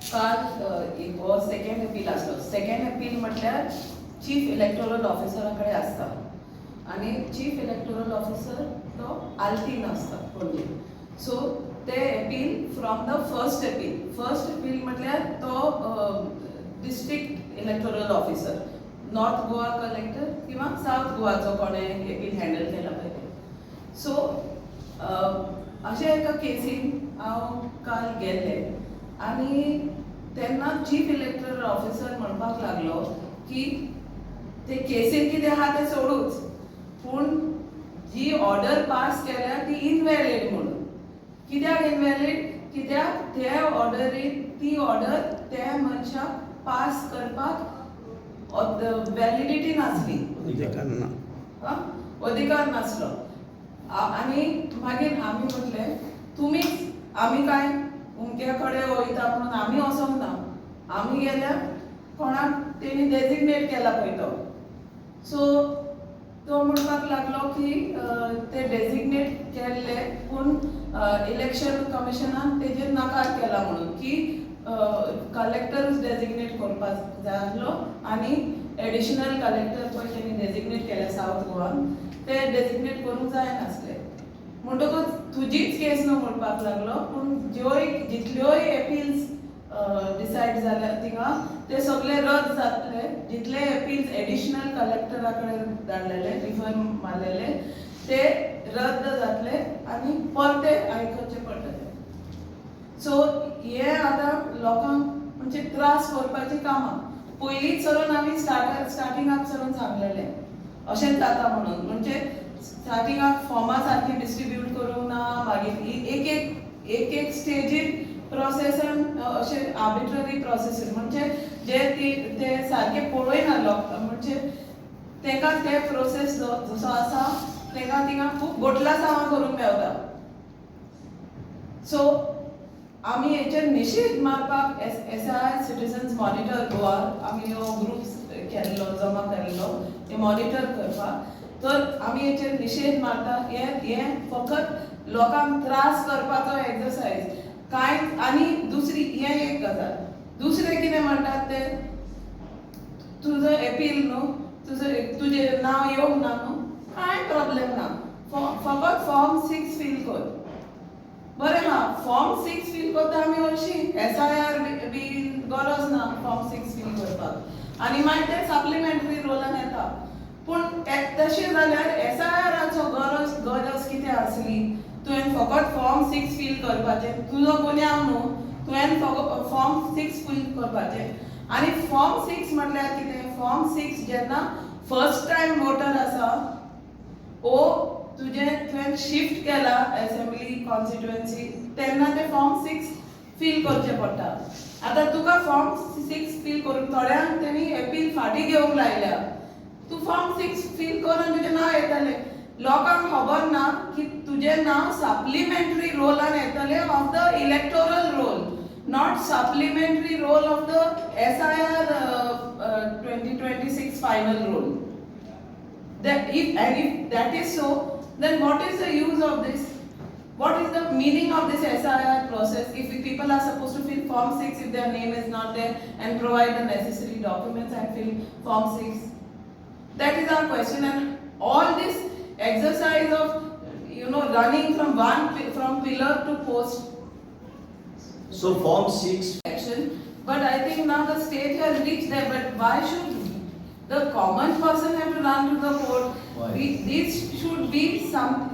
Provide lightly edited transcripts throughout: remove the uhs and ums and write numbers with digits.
काल हो second appeal आसलो. सेकंड अपील म्हटल्यार चीफ इलेक्टोरल ऑफिसराकडे आसता आणि चीफ इलेक्टोरल ऑफिसर तो आल्तीन आसता पणजे. सो ते appeal from the first appeal म्हटल्यार तो district electoral officer, north Goa collector किंवा साऊथ गोवाचो कोणे अपील हँडल केला पळय. सो अशे एका केसीन हांव काल गेल्ले आणि तेन्ना चीफ इलेक्टोरल ऑफिसर म्हणपाक लागलो की ते केसीन कितें आहा तें सोडूच, पूण जी ऑर्डर पास केल्या ती इनवॅलिड म्हणून. कित्याक इनवॅलिड? कित्याक ते ऑर्डरीन ती ऑर्डर त्या मनशाक पास करपाक वॅलिडिटी नासली, अधिकार नासलो. आणि मागीर आमी म्हटलें तुमीच, आमी काय उमक्या कडेन वयता म्हणून आमी वचोंक ना. आमी गेल्यार कोणाक तेणी डेजिग्नेट केला पळय तो. सो तो म्हणपाक लागलो की ते डेजिग्नेट केल्ले पूण इलेक्शन कमिशनान तेजेर नाकार केला म्हणून की कलेक्टरूच डेजिग्नेट करपाक जाय आसलो आणि एडिशनल कलेक्टर पळय तेणी डेजिग्नेट केले साऊथ गोवान, ते डेजिग्नेट करूंक जायनासले. म्हणटकूच तुजीच केस न्हू म्हणपाक लागलो, पूण जितल्योय एपिल्स डिसायड जाल्या थिंगा ते सगळे रद्द जातले. जितले एपिल्स एडिशनल कलेक्टरा कडेन धाडलेले, रिफर मारलेले, ते रद्द जातले आणि परते आयकचे पडटले. सो हे आतां लोकांक म्हणजे त्रास करपाची कामां. पयलींच सरून आमी स्टार्टिंगाक सरून सांगलेले अशेंच जाता म्हणून. म्हणजे स्टार्टिंगाक फॉर्मां सारकी डिस्ट्रिब्यूट करूंक ना, मागीर एक स्टेजीर प्रोसेसान अशे आर्बिट्ररी प्रोसेसीस म्हणजे जे ते सारके पळयना लोक, म्हणजे तेका ते प्रोसेस जसो आसा तेका थिंगा खूब गोटलासांवां करूंक मेवता. सो आमी हेचेर निशेध मारपाक SIR सिटीजन्स मॉनिटर गोवा आमी हो ग्रुप केल्लो, जमा केल्लो हे मॉनिटर करपाक. तर आमी हेचेर निशेध मारता. हे फकत लोकांक त्रास करपाचो एक्सरसायज कांय. आनी दुसरी हे एक गजाल, दुसरे कितें म्हणटात ते तुजो अपील न्हू, तुजें नांव येवंक ना न्हू, कांय प्रॉब्लेम ना, फकत फॉर्म 6 फील कर. बरें हा, फॉर्म 6 फील करता आमी हरशीं, SIR बी गरज ना फॉर्म 6 फील करपाक, आनी मागीर ते सप्लिमेंटरी रोलान येता. पूण तशें जाल्यार SIRाचो गरज कितें आसली? तुवें फकत फॉर्म 6 फील करपाचें, तुजो गुन्यांव न्हू, तुवें फकत फॉर्म 6 फील करपाचें. आनी फॉर्म 6 म्हटल्यार कितें? फॉर्म 6 जेन्ना फर्स्ट टायम वोटर आसा तुवें शिफ्ट केला असेंब्ली कॉन्स्टिट्युएन्सी, तेन्ना ते फॉर्म 6 फील करचे पडटा. आतां तुका फॉर्म 6 फील करून थोड्यांक तेणी अपील फाटीं घेवंक लायल्या. तूं फॉर्म 6 फील कर आनी तुजें नांव येतलें. लोकांक खबर ना की तुजें नांव सप्लिमेंटरी रोलान येतलें of the electoral roll, not supplementary roll of the SIR 2026 final roll. If that is so, then what is the use of this? What is the meaning of this SIR process if people are supposed to fill form 6 if their name is not there and provide the necessary documents and fill form 6? That is our question. And all this exercise of running from pillar to post. So form 6 action, but I think now the state has reached there. But why should the common person have to run to the court? These should be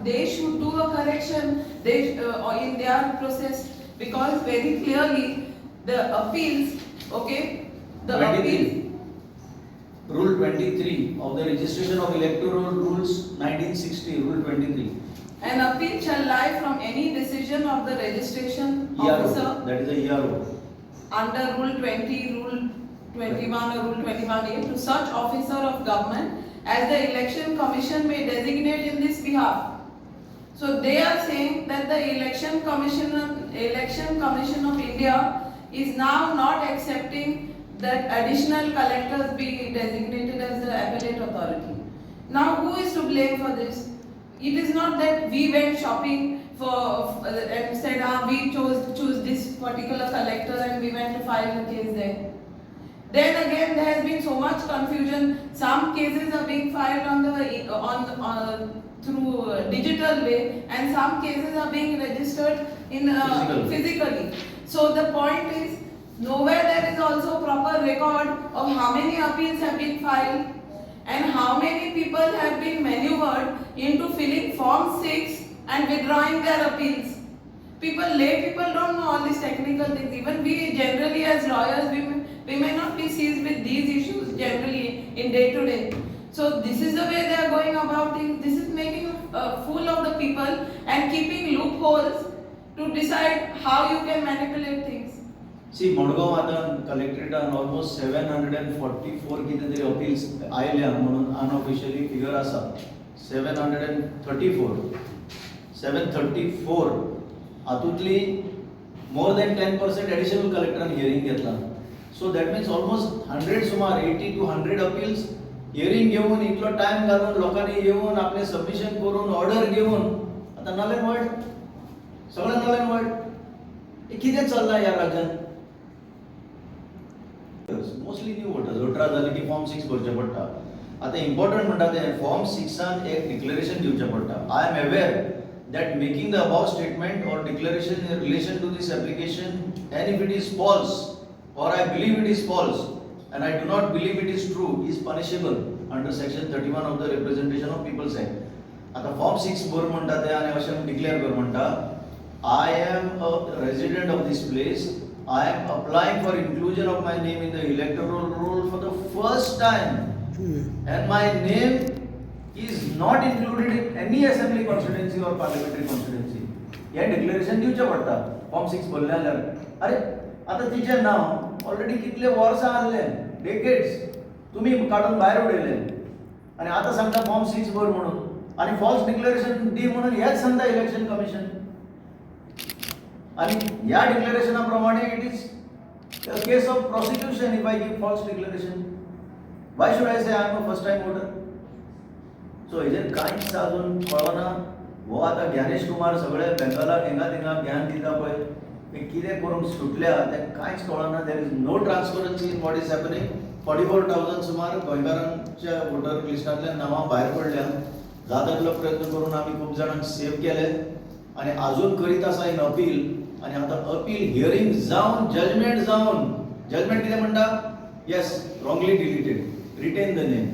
they should do a correction in their process, because very clearly the appeals, the 23. appeals. Rule 23 of the Registration of Electoral Rules 1960, Rule 23. An appeal shall lie from any decision of the registration officer. That is a ERO. Under Rule 20, Rule 21 or Rule 21A to such officer of government as the Election Commission may designate in this behalf. So they are saying that the Election Commission of India is now not accepting that additional collectors be designated as the appellate authority. Now who is to blame for this? It is not that we went shopping and said we choose this particular collector and we went and file a case there. Then again, there has been so much confusion. Some cases are being filed through digital way, and some cases are being registered in physically. So the point is, nowhere there is also proper record of how many appeals have been filed and how many people have been maneuvered into filling Form 6 and withdrawing their appeals. Lay people don't know all these technical things. Even we generally as lawyers, we may not be seized with these issues generally in day to day. So this is the way they are going about things. This is making a fool of the people and keeping loopholes to decide how you can manipulate things. See, Modgaon आता कलेक्टरेटान almost 744 कितें तरी appeals आयल्या म्हणून unofficially figure आसा 734 हातूंतली more than 10% additional collectoran hearing घेतला. So that means almost 100 सुमार 80 to 100 appeals hearing घेऊन इतलो टाइम घालून लोकांनी येऊन आपले सबमिशन करून ऑर्डर घेऊन आता नल एंड वायड सगळं नल एंड वायड हे कितें चल्लां ह्या राज्यांत मोस्टली न्यू वोटर्स 18 जाले की फॉर्म 6 भरचे पडटा. आता इम्पॉर्टंट म्हणटा ते फॉर्म 6 एक डिक्लेरेशन दिवचें पडटा. I am aware that making the above statement or declaration in relation to this application, and if it is false or I believe it is false and I do not believe it is true, is punishable under section 31 of the Representation of People's Act. आता form 6 भर म्हणटा ते आनी अशें declare कर म्हणटा I am a resident of this place. I am applying for inclusion of my name in the electoral roll for the first time, and my name is not included in any assembly constituency or parliamentary constituency. हे declaration दिवचें पडटा form 6 भरले जाल्यार. अरे आता तिचें नांव already कितले वर्सां आसले डेकेड्स तुमी काडून भायर उडयले आनी आतां सांगता फॉर्म 6 भर म्हणून आनी फॉल्स डिक्लेरेशन दी म्हणून हेच सांगता इलेक्शन कमिशन. आणि ह्या डिक्लेरेशना प्रमाणे it is a case of prosecution if I give false declaration. Why should I say I am a first time voter. So हेजेर कांयच अजून कळना. हो आतां ज्ञानेश कुमार सगळे बेंगलाक हिंगा थिंगा ज्ञान दिता पळय ते कितें करूंक सुटल्या तें कांयच कळना. There is no transparency in what is happening. 44,000 सुमार गोंयकारांच्या वोटर लिस्टांतल्यान नांवां भायर पडल्या. जाता तितलो प्रयत्न करून आमी खूब जाणांक सेव केले आनी आजून करीत आसा इन अपील. आनी आतां अपील हियरिंग जावन जजमेंट कितें म्हणटा yes wrongly deleted retain the name.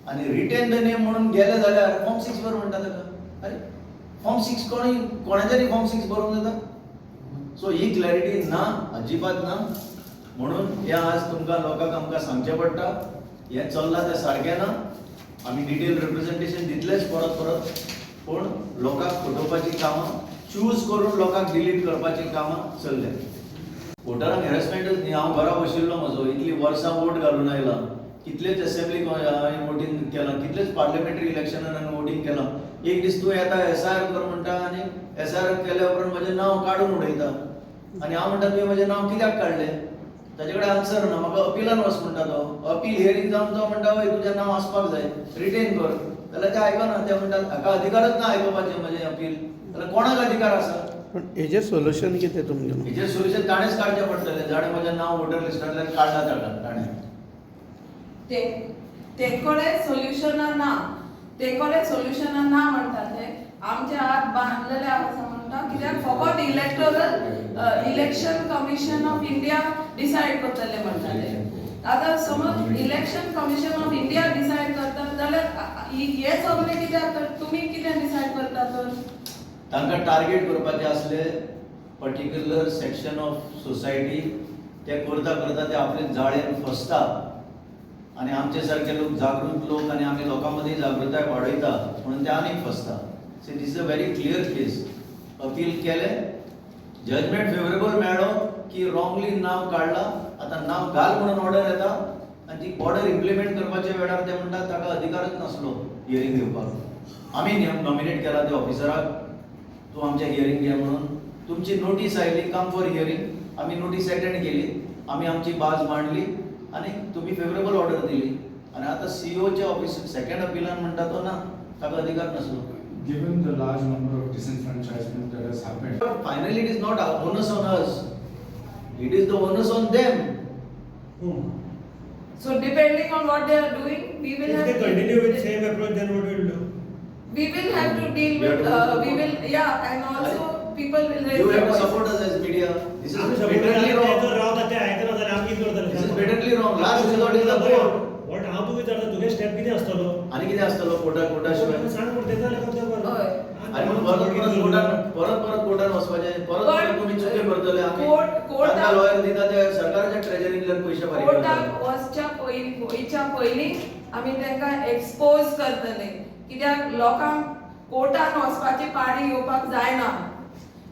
आणि रिटेन द नेम म्हणून गेले जाल्यार फॉर्म 6 भर म्हणटा ताका. अरे फॉर्म 6 कोणाच्यानी फॉर्म 6 भरूंक जाता. सो ही क्लॅरिटी ना अजिबात ना. म्हणून हे आज तुमकां लोकांक आमकां सांगचें पडटा हें चल्लां तें सारकें ना. आमी डिटेल रिप्रेझेंटेशन दितलेच परत पूण लोकांक फटोवपाची कामां चूज करून लोकांक डिलीट करपाची कामां चल्ल्या. वोटरांक हॅरेसमेंटच न्ही. हांव घरा बशिल्लो म्हजो इतली वर्सां वोट घालून आयलां. कितलेच असेंब्ली वोटींग केलां कितलेच पार्लियामेंटरी इलेक्शनान हांवें वोटींग केलां. एक दीस तूं येता SIR कर म्हणटा आनी SIR केल्या उपरांत म्हजें नांव काडून उडयता आनी हांव म्हणटा तुवें म्हजें नांव कित्याक काडलें. ताचे कडेन आन्सर ना. म्हाका अपिलान वच म्हणटा तो. अपील हियरिंग जावन तो म्हणटा हय तुजें नांव आसपाक जाय रिटेन कर. जाल्यार ते आयकना. ते म्हणटात हाका अधिकारच ना आयकोपाचें म्हजें अपील. जाल्यार कोणाक अधिकार आसा. पण हेजेर सोल्युशन कितें तुमगेलें. हेजेर सोल्युशन ताणेंच काडचें पडटलें. जाणें म्हजें नांव वोटर लिस्टांतल्यान काडलां ताणें. ते कोडे सोल्युशन ना म्हणतात ते आमच्या हात बांधलेले आसा म्हणटा कित्याक फकत election commission of India decide करतले म्हणटा ते. आता समज election commission of India decide करता जाल्यार हे सगळे कित्याक तुमी कितें डिसाइड करता तर तांकां टार्गेट करपाचें असले पर्टिक्युलर सेक्शन ऑफ सोसायटी ते करता ते आपले जाळेन फसता. आणि आमचे सारखे लोक जागृत लोक आणि आम्ही लोकांमध्ये जागृताय वाडयता म्हणून ते आनीक फसता. So this is a very clear case. Appeal केले जजमेंट फेवरेबल मेळ्ळो की रॉंगली नाव काडला. आता नाव घाल म्हणून ऑर्डर येता आनी ती ऑर्डर इम्प्लिमेंट करपाच्या वेळार ते म्हणटात ताका अधिकारच नासलो हियरिंग घेवपाक. आमी नॉमिनेट केला त्या ऑफिसराक तूं आमचें हियरिंग घे म्हणून. तुमची notice oily come for hearing. आमी नोटीस अटेंड केली. आमी आमची बाज मांडली आणि तुम्ही फेवरेबल ऑर्डर दिली. आणि आता सीईओच्या ऑफिस सेकंड अपीलान म्हणटा तो ना ताका अधिकार नसलो. Given the large number of disenfranchisement that has happened, But finally it is not onus on us. It is the onus on them. Whom? So depending on what they are doing, we will If have they to continue with same approach, then what will do? we will have to deal We have with, to go to we court. will, yeah, and also people will raise You their have to voice. support us as media. This आम्ही is support blatantly करायला wrong. तर राव ते ऐकलं तर आम्ही किती करतले? This is blatantly wrong. Last resort is the court. What हांव तुका विचारता तुगे स्टेप किती असतलो? आणि किती असतं कोर्टाशिवाय सांग पण त्याचा लेखा कर होय. आणि मग परत कोर्टात वचपाचे परत तुम्ही चुके करतले आम्ही कोर्टात- तांकां लॉयर दिता ते सरकाराच्या ट्रेजरींतल्यान पयशे फारीक कोर्टाक करतात. वचच्या वयच्या पयलीं आमी तांकां एक्सपोज करतले, कित्याक लोकांक कोर्टान वचपाची पाडी येवपाक जायना,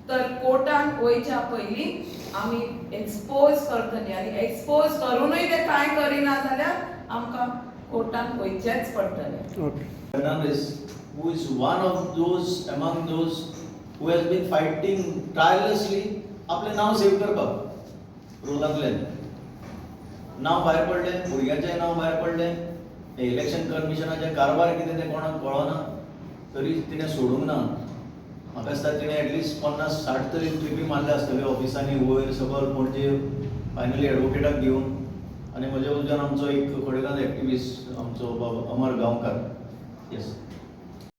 तर कोर्टान वयच्या पयलीं आमी एक्सपोज करतली आनी एक्सपोज करूनय ते कांय करिना जाल्यार आमकां कोर्टान वयचेच पडटलें. Okay. Fernandez, who is one of those among those who has been fighting tirelessly आपले नाव सेव्ह करपाक रोलांतल्यान नाव भायर पडलें, भुरग्याचें नाव भायर पडलें, इलेक्शन कमिशनाचे कारभार कितें तें कोणाक कळना तरी तिणें सोडूंक ना. म्हाका दिसता तिणें एटलिस्ट 50-60 तरी ट्रिपी मारल्या आसतल्यो ऑफिसांनी वयर सकयल पणजे फायनली एडवोकेटाक घेवन. आनी म्हज्या वजन आमचो एक खोडेगांव एक्टिविस्ट आमचो बाबा अमर गांवकार. येस.